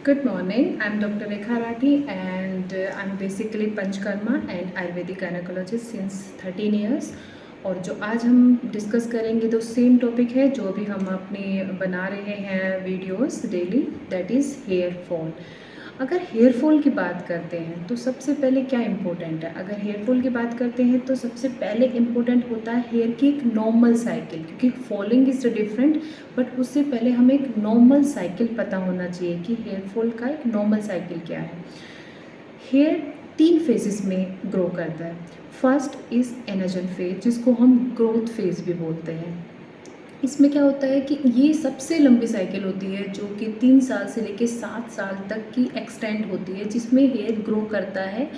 Good morning. I'm Dr. Rekha Rathi and I'm basically Panchkarma and Ayurvedic gynecologist since 13 years. और जो आज हम discuss करेंगे तो सेम टॉपिक है जो भी हम अपनी बना रहे हैं videos daily, that is here fall. अगर हेयर फॉल की बात करते हैं तो सबसे पहले क्या इम्पोर्टेंट है? अगर हेयर फॉल की बात करते हैं तो सबसे पहले इम्पोर्टेंट होता है हेयर की एक नॉर्मल साइकिल, क्योंकि फॉलिंग इज़ डिफरेंट, बट उससे पहले हमें एक नॉर्मल साइकिल पता होना चाहिए कि हेयर फॉल का एक नॉर्मल साइकिल क्या है। हेयर 3 फेजेस में ग्रो करता है। फर्स्ट इज़ एनर्जन फेज, जिसको हम ग्रोथ फेज भी बोलते हैं। इसमें क्या होता है कि ये सबसे लंबी साइकिल होती है जो कि 3 साल से लेकर 7 साल तक की एक्सटेंड होती है, जिसमें हेयर ग्रो करता है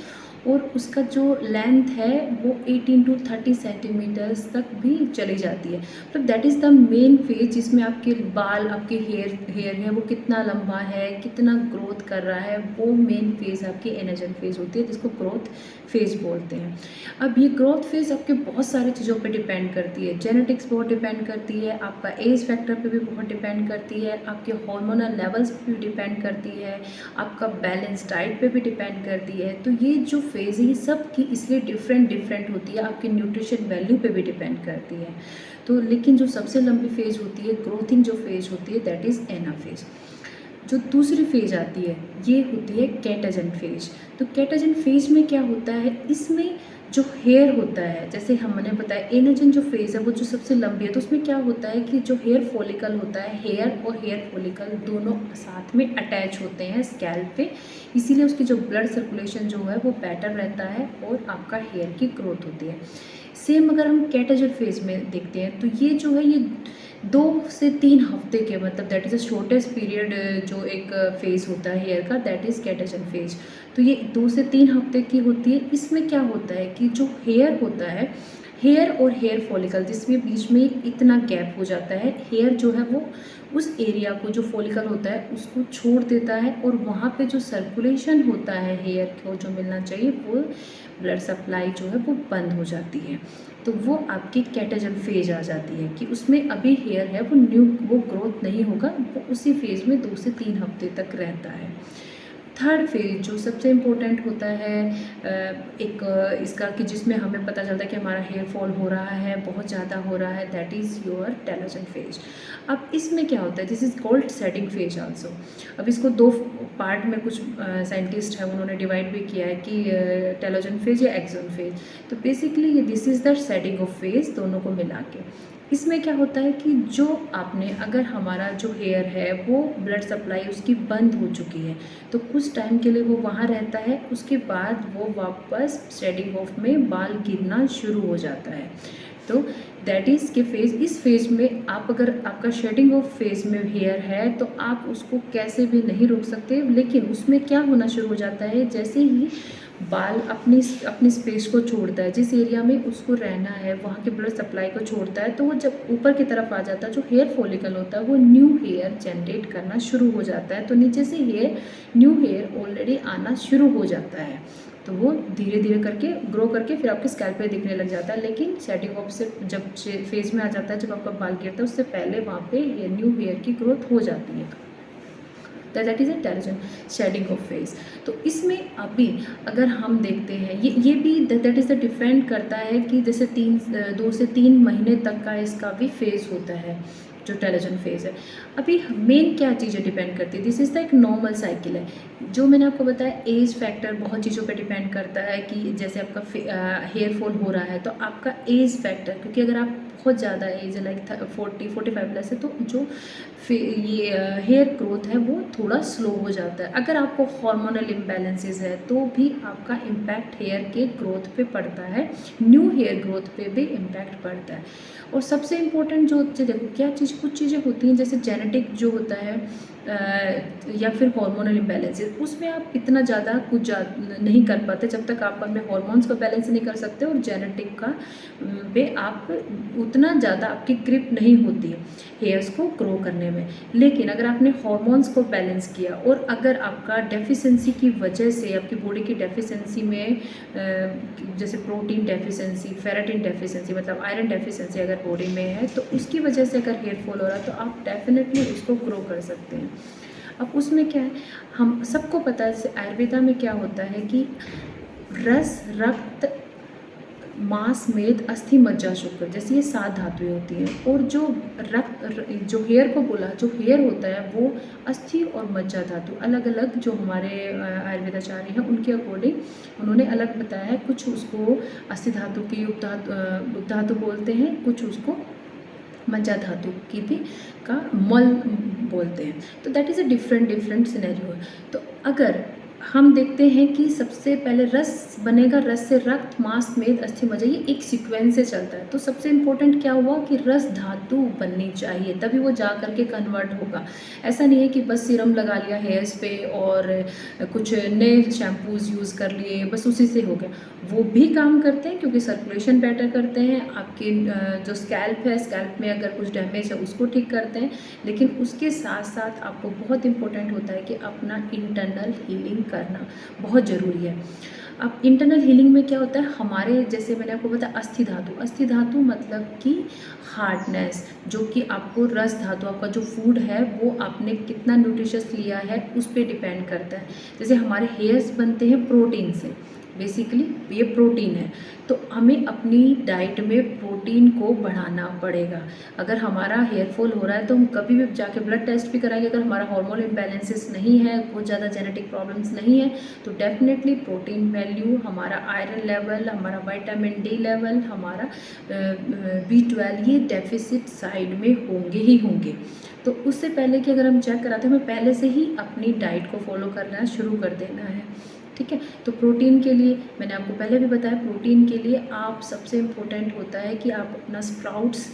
और उसका जो लेंथ है वो 18 टू 30 सेंटीमीटर्स तक भी चली जाती है। तो that is the main phase जिसमें आपके बाल, आपके हेयर है वो कितना लंबा है, कितना ग्रोथ कर रहा है, वो मेन फेज आपकी एनर्जन फेज होती है, जिसको ग्रोथ फेज बोलते हैं। अब ये ग्रोथ फेज आपके बहुत सारी चीज़ों पे डिपेंड करती है। जेनेटिक्स बहुत डिपेंड करती है, आपका एज फैक्टर पे भी बहुत डिपेंड करती है, आपके हार्मोनल लेवल्स पे भी डिपेंड करती है, आपका बैलेंस डाइट पे भी डिपेंड करती है। तो ये जो फेज़ है ये सब की इसलिए डिफरेंट होती है, आपकी न्यूट्रिशन वैल्यू पे भी डिपेंड करती है। तो लेकिन जो सबसे लंबी फेज़ होती है, ग्रोथिंग जो फेज़ होती है, दैट इज़ एना फेज़। जो दूसरी फेज आती है ये होती है कैटाजन फेज। तो कैटाजन फेज में क्या होता है, इसमें जो हेयर होता है, जैसे हमने बताया एनाजन जो फेज है वो जो सबसे लंबी है, तो उसमें क्या होता है कि जो हेयर फॉलिकल होता है, हेयर और हेयर फॉलिकल दोनों साथ में अटैच होते हैं स्कैल्प पे, इसीलिए उसकी जो ब्लड सर्कुलेशन जो है वो बेटर रहता है और आपका हेयर की ग्रोथ होती है। सेम अगर हम कैटाजन फेज में देखते हैं तो ये जो है ये 2 से 3 हफ्ते के, मतलब that is the shortest period जो एक फेज़ होता है हेयर का, दैट इज़ कैटाजन फेज। तो ये 2 से 3 हफ्ते की होती है। इसमें क्या होता है कि जो हेयर होता है, हेयर और हेयर फॉलिकल जिसमें बीच में इतना गैप हो जाता है, हेयर जो है वो उस एरिया को, जो फॉलिकल होता है उसको छोड़ देता है और वहाँ पे जो सर्कुलेशन होता है हेयर को जो मिलना चाहिए, वो ब्लड सप्लाई जो है वो बंद हो जाती है। तो वो आपकी कैटाजन फेज आ जाती है कि उसमें अभी हेयर है वो ग्रोथ नहीं होगा, वो उसी फेज में 2 से 3 हफ्ते तक रहता है। थर्ड फेज जो सबसे इम्पोर्टेंट होता है इसका, कि जिसमें हमें पता चलता है कि हमारा हेयर फॉल हो रहा है, बहुत ज़्यादा हो रहा है, that is your telogen phase. अब इसमें क्या होता है, this is called setting phase also. अब इसको 2 पार्ट में कुछ साइंटिस्ट हैं उन्होंने डिवाइड भी किया है कि टेलोजन फेज या एक्सोन फेज। तो बेसिकली ये this is the setting of phase, दोनों को मिला के। इसमें क्या होता है कि जो आपने, अगर हमारा जो हेयर है वो ब्लड सप्लाई उसकी बंद हो चुकी है तो कुछ टाइम के लिए वो वहाँ रहता है, उसके बाद वो वापस शेडिंग ऑफ में बाल गिरना शुरू हो जाता है। तो दैट इज़ के फेज, इस फेज में आप, अगर आपका शेडिंग ऑफ फेज में हेयर है तो आप उसको कैसे भी नहीं रोक सकते, लेकिन उसमें क्या होना शुरू हो जाता है, जैसे ही बाल अपनी स्पेस को छोड़ता है, जिस एरिया में उसको रहना है वहाँ के ब्लड सप्लाई को छोड़ता है, तो वो जब ऊपर की तरफ आ जाता है, जो हेयर फॉलिकल होता है वो न्यू हेयर जनरेट करना शुरू हो जाता है। तो नीचे से न्यू हेयर ऑलरेडी आना शुरू हो जाता है, तो वो धीरे धीरे करके ग्रो करके फिर आपके स्कैल्प पे दिखने लग जाता है। लेकिन सेटिंग ऑफ से जब फेज में आ जाता है, जब आपका बाल गिरता है, उससे पहले वहाँ पे न्यू हेयर की ग्रोथ हो जाती है। That is intelligent shedding of face. तो इसमें अभी अगर हम देखते हैं, ये भी दैट इज़ द डिपेंड करता है कि जैसे 2 से 3 महीने तक का इसका भी फेज होता है, जो टेलोजन फेज है। अभी मेन क्या चीज़ें डिपेंड करती है, दिस इज़ द एक नॉर्मल साइकिल है। जो मैंने आपको बताया एज फैक्टर बहुत चीज़ों पे डिपेंड करता है, कि जैसे आपका हेयर फॉल हो रहा है तो आपका एज फैक्टर, क्योंकि अगर आप बहुत ज़्यादा एज लाइक 40-45 प्लस है तो जो ये हेयर ग्रोथ है वो थोड़ा स्लो हो जाता है। अगर आपको हार्मोनल इम्बैलेंसेस है तो भी आपका इम्पैक्ट हेयर के ग्रोथ पे पड़ता है, न्यू हेयर ग्रोथ पे भी इम्पैक्ट पड़ता है। और सबसे इम्पोर्टेंट जो देखो क्या चीज़, कुछ चीज़ें होती हैं जैसे जेनेटिक जो होता है या फिर हार्मोनल इम्बैलेंसेस, उसमें आप इतना ज़्यादा कुछ नहीं कर पाते जब तक आप अपने हार्मोन्स को बैलेंस नहीं कर सकते, और जेनेटिक का पे आप उतना ज़्यादा आपकी ग्रिप नहीं होती है हेयर्स को ग्रो करने में। लेकिन अगर आपने हार्मोन्स को बैलेंस किया और अगर आपका डेफिशिएंसी की वजह से, आपकी बॉडी की डेफिशिएंसी में जैसे प्रोटीन डेफिशिएंसी, फेरेटिन डेफिशिएंसी, मतलब आयरन डेफिशिएंसी अगर बॉडी में है, तो उसकी वजह से अगर हेयर फॉल हो रहा है तो आप डेफिनेटली उसको ग्रो कर सकते हैं। अब उसमें क्या है, हम सबको पता है, जैसे आयुर्वेदा में क्या होता है कि रस, रक्त, मांस, मेद, अस्थि, मज्जा, शुक्र, जैसे ये 7 धातुएं होती हैं। और जो जो हेयर को बोला, जो हेयर होता है वो अस्थि और मज्जा धातु अलग अलग, जो हमारे आयुर्वेदाचार्य हैं उनके अकॉर्डिंग उन्होंने अलग बताया है। कुछ उसको अस्थि धातु की उपधातु बोलते हैं, कुछ उसको मज्जा धातु की भी का मल बोलते हैं। तो that is a different scenario है। तो अगर हम देखते हैं कि सबसे पहले रस बनेगा, रस से रक्त, मांस, मेद, अस्थि, मज्जा, ये एक सीक्वेंस से चलता है। तो सबसे इम्पोर्टेंट क्या हुआ कि रस धातु बननी चाहिए, तभी वो जा करके कन्वर्ट होगा। ऐसा नहीं है कि बस सीरम लगा लिया हेयर्स पे और कुछ नए शैम्पूज़ यूज़ कर लिए, बस उसी से हो गया। वो भी काम करते हैं क्योंकि सर्कुलेशन बेटर करते हैं, आपकी जो स्कैल्प है, स्कैल्प में अगर कुछ डैमेज है उसको ठीक करते हैं। लेकिन उसके साथ साथ आपको बहुत इम्पोर्टेंट होता है कि अपना इंटरनल हीलिंग करना बहुत ज़रूरी है। अब इंटरनल हीलिंग में क्या होता है, हमारे जैसे मैंने आपको बताया अस्थि धातु मतलब कि हार्डनेस, जो कि आपको रस धातु, आपका जो फूड है वो आपने कितना न्यूट्रिशियस लिया है उस पर डिपेंड करता है। जैसे हमारे हेयर्स बनते हैं प्रोटीन से, बेसिकली ये प्रोटीन है, तो हमें अपनी डाइट में प्रोटीन को बढ़ाना पड़ेगा। अगर हमारा हेयर फॉल हो रहा है तो हम कभी भी जाके ब्लड टेस्ट भी कराएंगे, अगर हमारा हार्मोन इम्बैलेंसेस नहीं है, बहुत ज़्यादा जेनेटिक प्रॉब्लम्स नहीं है, तो डेफिनेटली प्रोटीन वैल्यू, हमारा आयरन लेवल, हमारा विटामिन डी लेवल, हमारा B12, ये डेफिसिट साइड में होंगे ही होंगे। तो उससे पहले कि अगर हम चेक कराते हैं, हमें पहले से ही अपनी डाइट को फॉलो करना शुरू कर देना है। ठीक है, तो प्रोटीन के लिए मैंने आपको पहले भी बताया, प्रोटीन के लिए आप सबसे इम्पोर्टेंट होता है कि आप अपना स्प्राउट्स,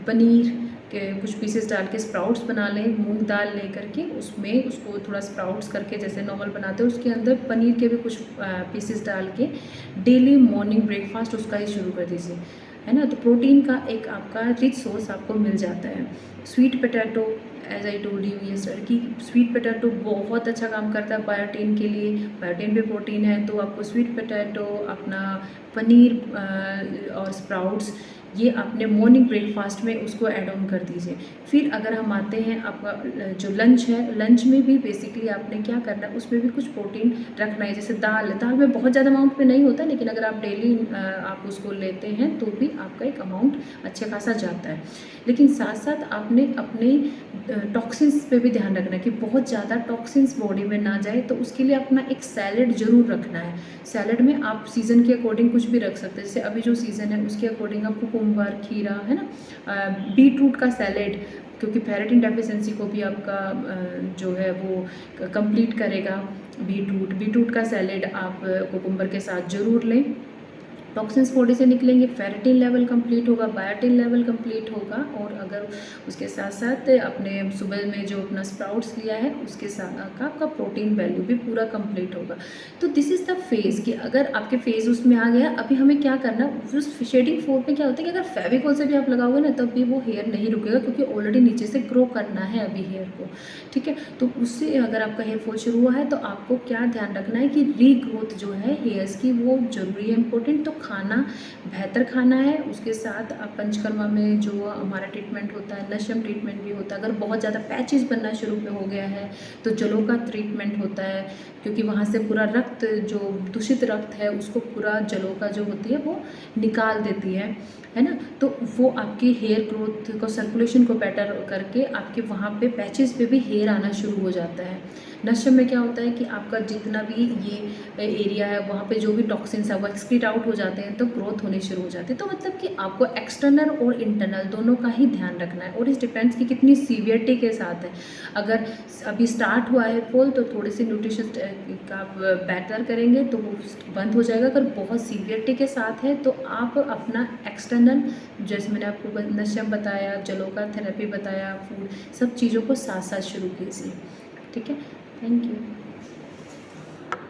पनीर के कुछ पीसेस डाल के स्प्राउट्स बना लें, मूंग दाल ले करके उसमें उसको थोड़ा स्प्राउट्स करके जैसे नॉर्मल बनाते हैं, उसके अंदर पनीर के भी कुछ पीसेस डाल के डेली मॉर्निंग ब्रेकफास्ट उसका ही शुरू कर दीजिए, है ना। तो प्रोटीन का एक आपका रिच सोर्स आपको मिल जाता है। Sweet potato, as I told you ये सर कि स्वीट पोटैटो बहुत अच्छा काम करता है बायोटीन के लिए, बायोटीन भी प्रोटीन है। तो आपको स्वीट पोटैटो, अपना पनीर और स्प्राउट्स, ये अपने मॉर्निंग ब्रेकफास्ट में उसको ऐड ऑन कर दीजिए। फिर अगर हम आते हैं आपका जो लंच है, लंच में भी बेसिकली आपने क्या करना है, उसमें भी कुछ प्रोटीन रखना है। जैसे दाल में बहुत ज़्यादा अमाउंट में नहीं होता, लेकिन अगर आप डेली आप उसको लेते हैं तो भी आपका एक अमाउंट अच्छा खासा जाता है। लेकिन साथ साथ आपने अपने टॉक्सिन्स पे भी ध्यान रखना है कि बहुत ज़्यादा टॉक्सिन्स बॉडी में ना जाए। तो उसके लिए अपना एक सैलेड ज़रूर रखना है। सैलेड में आप सीज़न के अकॉर्डिंग कुछ भी रख सकते हैं, जैसे अभी जो सीज़न है उसके अकॉर्डिंग आप कुकुम्बर, खीरा, है ना, बीटरूट का सैलेड, क्योंकि फेरेटिन डेफिशिएंसी को भी आपका जो है वो कंप्लीट करेगा। बीटरूट का सैलेड आप कुकुम्बर के साथ ज़रूर लें। टॉक्सिन्स बॉडी से निकलेंगे, फेरेटिन लेवल कंप्लीट होगा, बायोटिन लेवल कंप्लीट होगा। और अगर उसके साथ साथ अपने सुबह में जो अपना स्प्राउट्स लिया है उसके साथ आपका प्रोटीन वैल्यू भी पूरा कंप्लीट होगा। तो दिस इज़ द फेज़ कि अगर आपके फेज़ उसमें आ गया, अभी हमें क्या करना, उस शेडिंग फोर में क्या होता है कि अगर फेविकॉल से भी आप लगाओगे ना तब भी वो हेयर नहीं रुकेगा, क्योंकि ऑलरेडी नीचे से ग्रो करना है अभी हेयर को। ठीक है, तो उससे अगर आपका हेयर फॉल शुरू हुआ है तो आपको क्या ध्यान रखना है कि रीग्रोथ जो है हेयर्स की वो जरूरी है, इंपॉर्टेंट। तो खाना बेहतर खाना है, उसके साथ पंचकर्मा में जो हमारा ट्रीटमेंट होता है, नशम ट्रीटमेंट भी होता है। अगर बहुत ज़्यादा पैचेस बनना शुरू हो गया है तो जलों का ट्रीटमेंट होता है, क्योंकि वहाँ से पूरा रक्त, जो दूषित रक्त है उसको पूरा जलों का जो होती है वो निकाल देती है ना। तो वो आपकी हेयर ग्रोथ को, सर्कुलेशन को बेटर करके आपके वहाँ पे पैचेस पे भी हेयर आना शुरू हो जाता है। नशम में क्या होता है कि आपका जितना भी ये एरिया है वहाँ पे जो भी टॉक्सिन्स है वो एक्सक्रीट आउट हो जाते हैं, तो ग्रोथ होनी शुरू हो जाती है। तो मतलब कि आपको एक्सटर्नल और इंटरनल दोनों का ही ध्यान रखना है, और इस डिपेंड्स कि कितनी सीवियरिटी के साथ है। अगर अभी स्टार्ट हुआ है फॉल तो थोड़ी सी न्यूट्रिशन का आप बेटर करेंगे तो वो बंद हो जाएगा। अगर बहुत सीवियरिटी के साथ है तो आप अपना एक्सटर्नल, जैसे मैंने आपको नशम बताया, जलों का थेरेपी बताया, फूड, सब चीज़ों को साथ साथ शुरू कीजिए। ठीक है, थैंक यू।